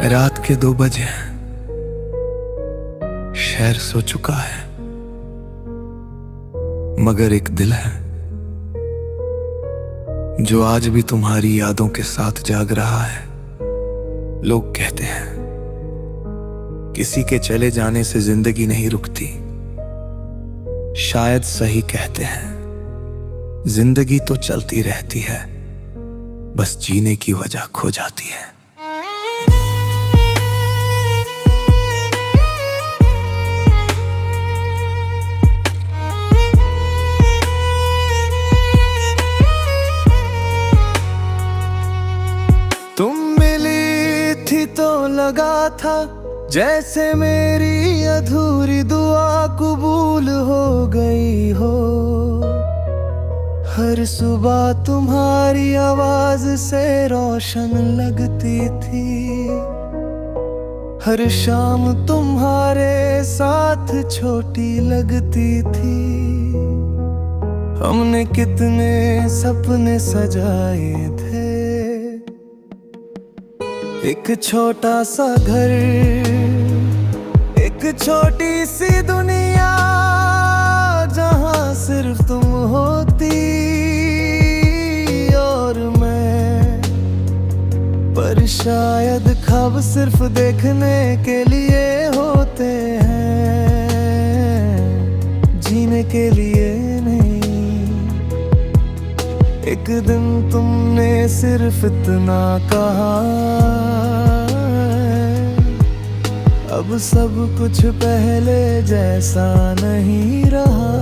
रात के 2 बजे हैं, शहर सो चुका है, मगर एक दिल है जो आज भी तुम्हारी यादों के साथ जाग रहा है। लोग कहते हैं किसी के चले जाने से जिंदगी नहीं रुकती, शायद सही कहते हैं। जिंदगी तो चलती रहती है, बस जीने की वजह खो जाती है। तुम मिली थी तो लगा था जैसे मेरी अधूरी दुआ कबूल हो गई हो। हर सुबह तुम्हारी आवाज से रोशन लगती थी, हर शाम तुम्हारे साथ छोटी लगती थी। हमने कितने सपने सजाए थे, एक छोटा सा घर, एक छोटी सी दुनिया जहां सिर्फ तुम होती और मैं। पर शायद ख्वाब सिर्फ देखने के लिए होते हैं, जीने के लिए नहीं। एक दिन तुमने सिर्फ इतना कहा, अब सब कुछ पहले जैसा नहीं रहा।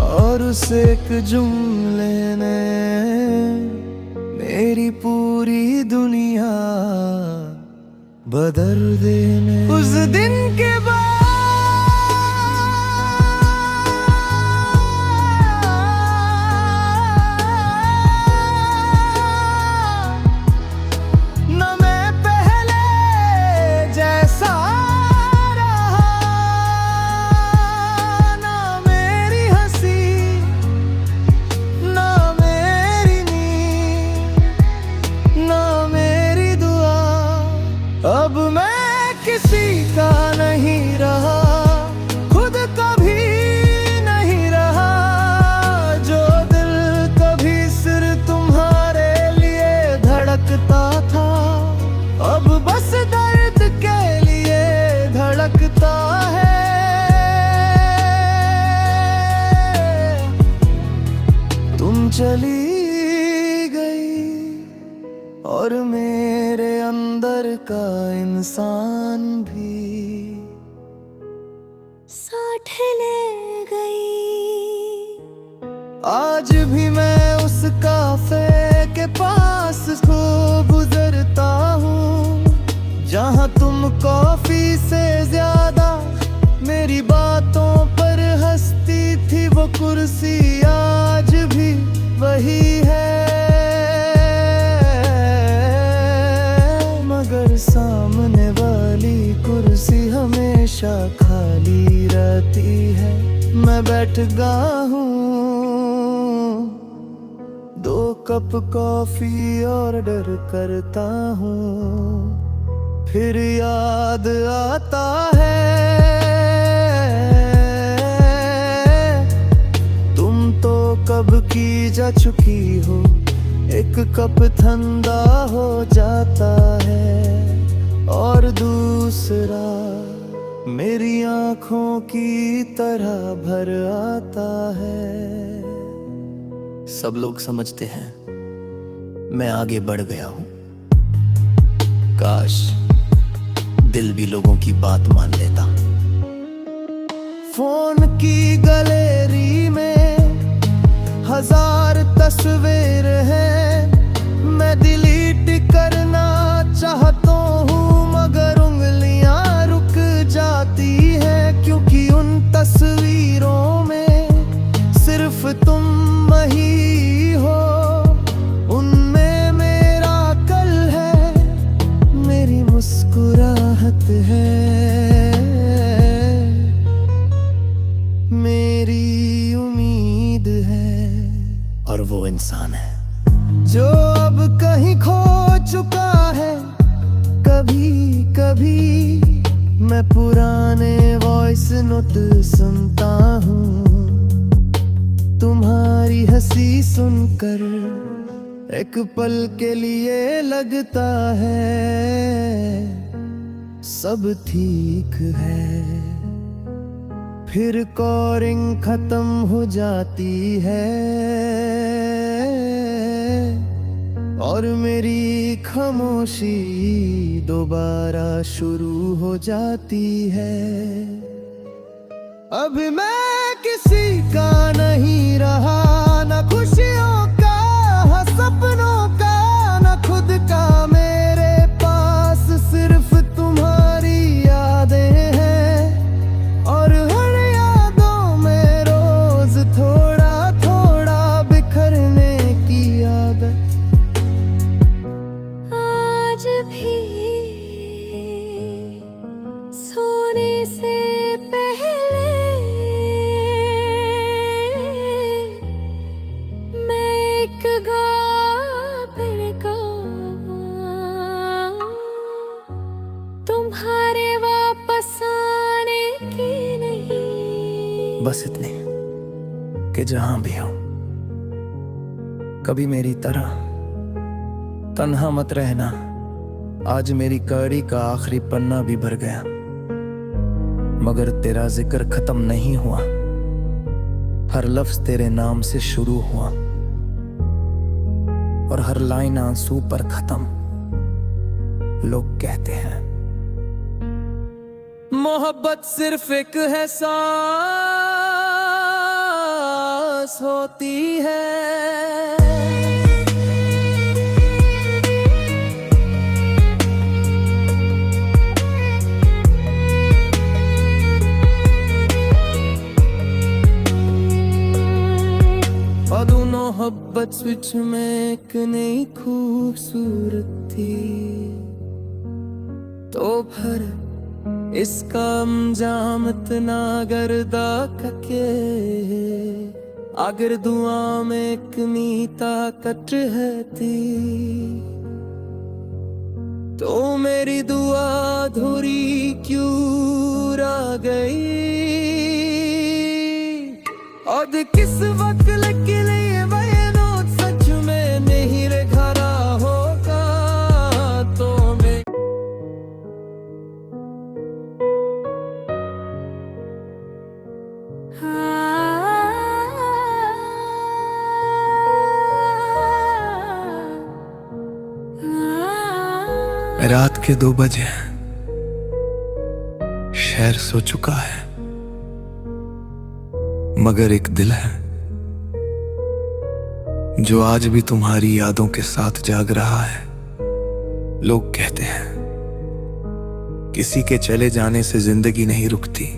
और उस एक जुमले ने मेरी पूरी दुनिया बदल देने। उस दिन के बाद अब मैं किसी का नहीं रहा, खुद कभी नहीं रहा। जो दिल कभी सिर्फ तुम्हारे लिए धड़कता था, अब बस दर्द के लिए धड़कता है। तुम चली और मेरे अंदर का इंसान भी साथ ले गई। आज भी मैं उस काफे के पास को गुजरता हूँ, जहाँ तुम कॉफी से ज्यादा मेरी बातों पर हंसती थी। वो कुर्सी आज भी वही है, सामने वाली कुर्सी हमेशा खाली रहती है। मैं बैठ गया हूँ, 2 कप कॉफी ऑर्डर करता हूँ, फिर याद आता है तुम तो कब की जा चुकी हो। एक कप ठंडा हो जाता है और दूसरा मेरी आँखों की तरह भर आता है। सब लोग समझते हैं मैं आगे बढ़ गया हूँ, काश दिल भी लोगों की बात मान लेता। फोन की गैलरी में 1000 तस्वीर हैं, मैं डिलीट करना चाहता हूँ मगर उंगलियां रुक जाती हैं। क्योंकि उन तस्वीरों में सिर्फ तुम ही हो, उनमें मेरा कल है, मेरी मुस्कुराहट है, मेरी उम्मीद है। और वो इंसान है जो अब कहीं खो चुका है, कभी कभी मैं पुराने वॉइस नोट सुनता हूँ, तुम्हारी हंसी सुनकर एक पल के लिए लगता है सब ठीक है। फिर कॉलिंग खत्म हो जाती है और मेरी खामोशी दोबारा शुरू हो जाती है। अभी मैं किसी का नहीं रहा, ना खुशियों का, ना सपनों का, ना खुद का। मेरे पास सिर्फ तुम्हारी यादें हैं और हर यादों में रोज थोड़ा थोड़ा बिखरने की आदत। आज भी सोने से पहले मैं एक गाकर का तुम्हारे वापस आने की नहीं। बस इतने कि जहां भी हो कभी मेरी तरह तन्हा मत रहना। आज मेरी कड़ी का आखिरी पन्ना भी भर गया, मगर तेरा जिक्र खत्म नहीं हुआ। हर लफ्ज तेरे नाम से शुरू हुआ और हर लाइन आंसू पर खत्म। लोग कहते हैं मोहब्बत सिर्फ एक एहसास होती है। मोहब्बत स्विच में एक नई खूबसूरत थी, तो फिर इसका अंजाम इतना गर्दा के अगर दुआ में कमी ताकत रहती तो मेरी दुआ अधूरी क्यों रह गई। और किस वक्त लगे रात के 2 बजे शहर सो चुका है, मगर एक दिल है जो आज भी तुम्हारी यादों के साथ जाग रहा है। लोग कहते हैं किसी के चले जाने से जिंदगी नहीं रुकती।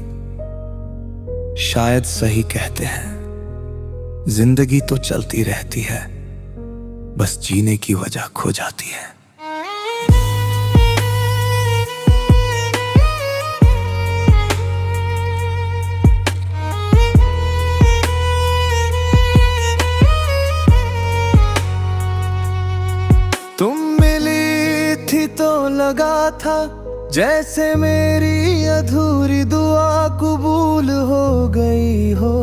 शायद सही कहते हैं, जिंदगी तो चलती रहती है, बस जीने की वजह खो जाती है। तुम मिली थी तो लगा था जैसे मेरी अधूरी दुआ कबूल हो गई हो।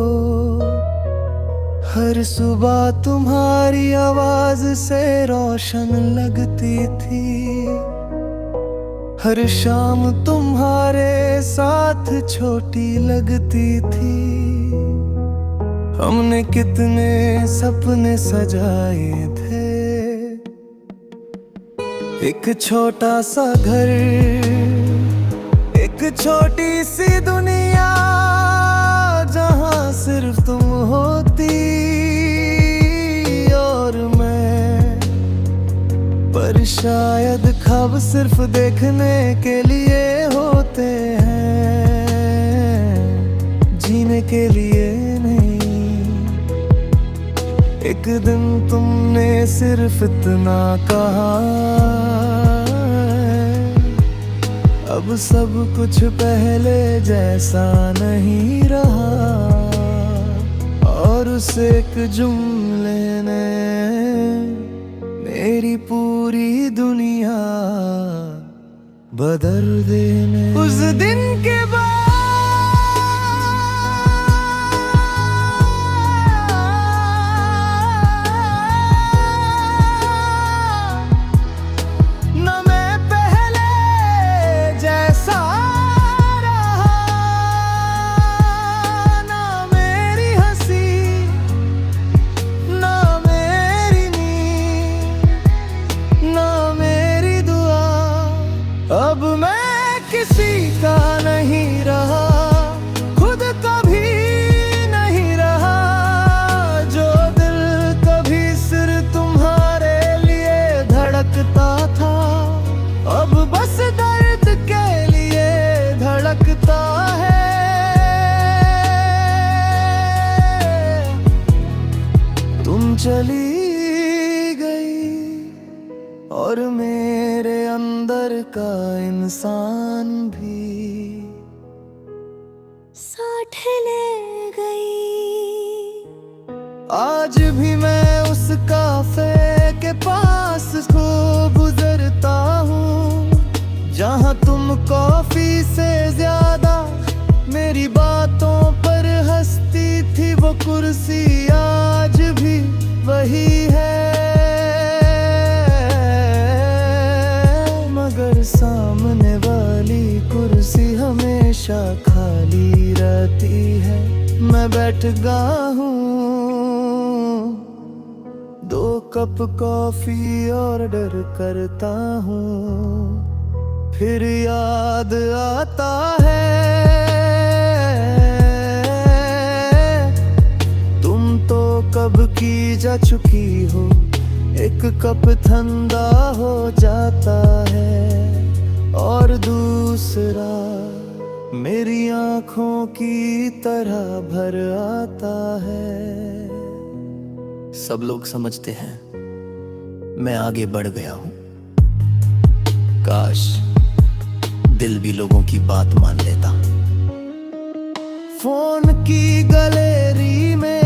हर सुबह तुम्हारी आवाज से रोशन लगती थी, हर शाम तुम्हारे साथ छोटी लगती थी। हमने कितने सपने सजाए थे, एक छोटा सा घर, एक छोटी सी दुनिया जहां सिर्फ तुम होती और मैं। पर शायद ख्वाब सिर्फ देखने के लिए होते हैं, जीने के लिए नहीं। एक दिन तुमने सिर्फ इतना कहा, अब सब कुछ पहले जैसा नहीं रहा। और उस एक जुमले ने मेरी पूरी दुनिया बदल देने उस दिन के बाद न मैं पहले जैसा रहा, ना मेरी हंसी ना मेरी नींद ना मेरी दुआ। अब मैं किसी का नहीं रहा, खुद का भी नहीं रहा। जो दिल कभी सिर्फ तुम्हारे लिए धड़कता था, अब बस दर्द के लिए धड़कता है। तुम चली और मेरे अंदर का इंसान भी साथ ले गई। आज भी मैं उस काफे के पास को गुजरता हूँ, जहाँ तुम कॉफी से ज्यादा मेरी बातों पर हंसती थी। वो कुर्सी आज भी वही है, सामने वाली कुर्सी हमेशा खाली रहती है। मैं बैठ गया हूँ, 2 कप कॉफी ऑर्डर करता हूँ, फिर याद आता है तुम तो कब की जा चुकी हो। एक कप ठंडा हो जाता है और दूसरा मेरी आंखों की तरह भर आता है। सब लोग समझते हैं मैं आगे बढ़ गया हूं, काश दिल भी लोगों की बात मान लेता। फोन की गैलरी में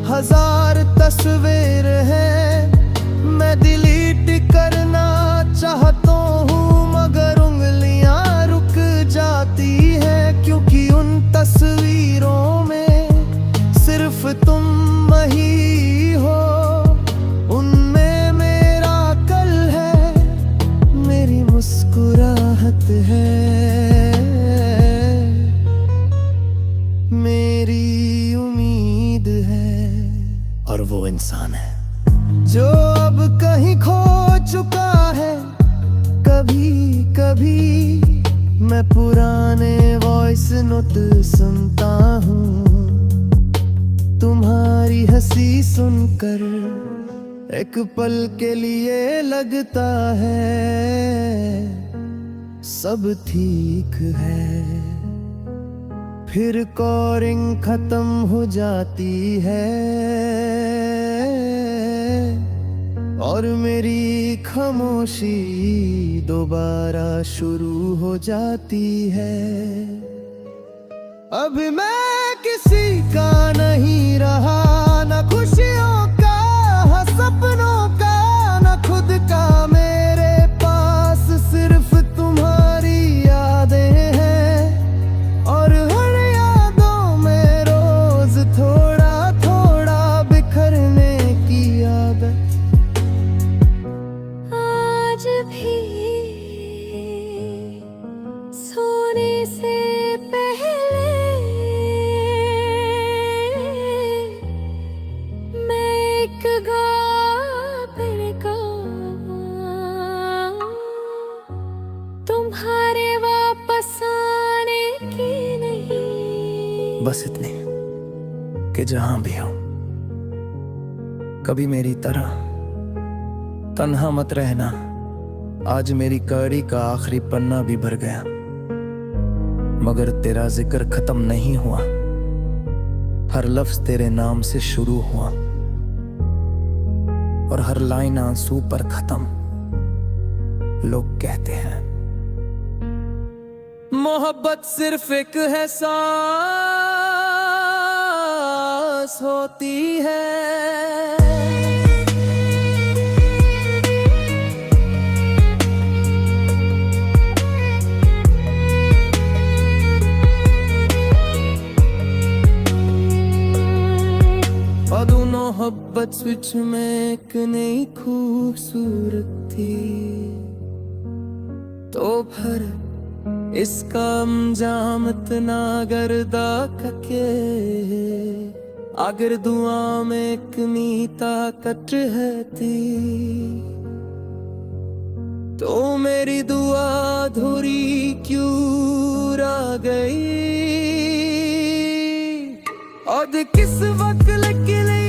1000 तस्वीर हैं, मैं डिलीट करना चाहता हूँ मगर उंगलियां रुक जाती हैं, क्योंकि उन तस्वीरों में सिर्फ तुम ही हो। उनमें मेरा कल है, मेरी मुस्कुराहट है, मेरी उम्मीद है, और वो इंसान है जो अब कहीं खो चुका है। कभी कभी मैं पुराने वॉइस नोट सुनता हूँ, तुम्हारी हंसी सुनकर एक पल के लिए लगता है सब ठीक है। फिर कॉलिंग खत्म हो जाती है और मेरी खामोशी दोबारा शुरू हो जाती है। अब मैं किसी का नहीं रहा, ना खुशियों का ना सपनों का, ना खुद का मेरे पास सिर्फ तुम्हारी यादें हैं। और हर यादों में रोज थोड़ा थोड़ा बिखरने की आदत आज भी सोने से पहले मैं एक गाकर का तुम्हारे वापस आने की नहीं। बस इतने कि जहां भी हो कभी मेरी तरह तन्हा मत रहना। आज मेरी कहानी का आखिरी पन्ना भी भर गया, मगर तेरा जिक्र खत्म नहीं हुआ। हर लफ्ज तेरे नाम से शुरू हुआ और हर लाइन आंसू पर खत्म। लोग कहते हैं मोहब्बत सिर्फ एक है सांस होती है। थॉट्स विच में एक नई खूबसूरत थी तो फिर इसका अंजाम इतना गर्दा कके अगर दुआ में एक मीता कट है थी तो मेरी दुआ अधूरी क्यों रह गई और किस वक्त लगे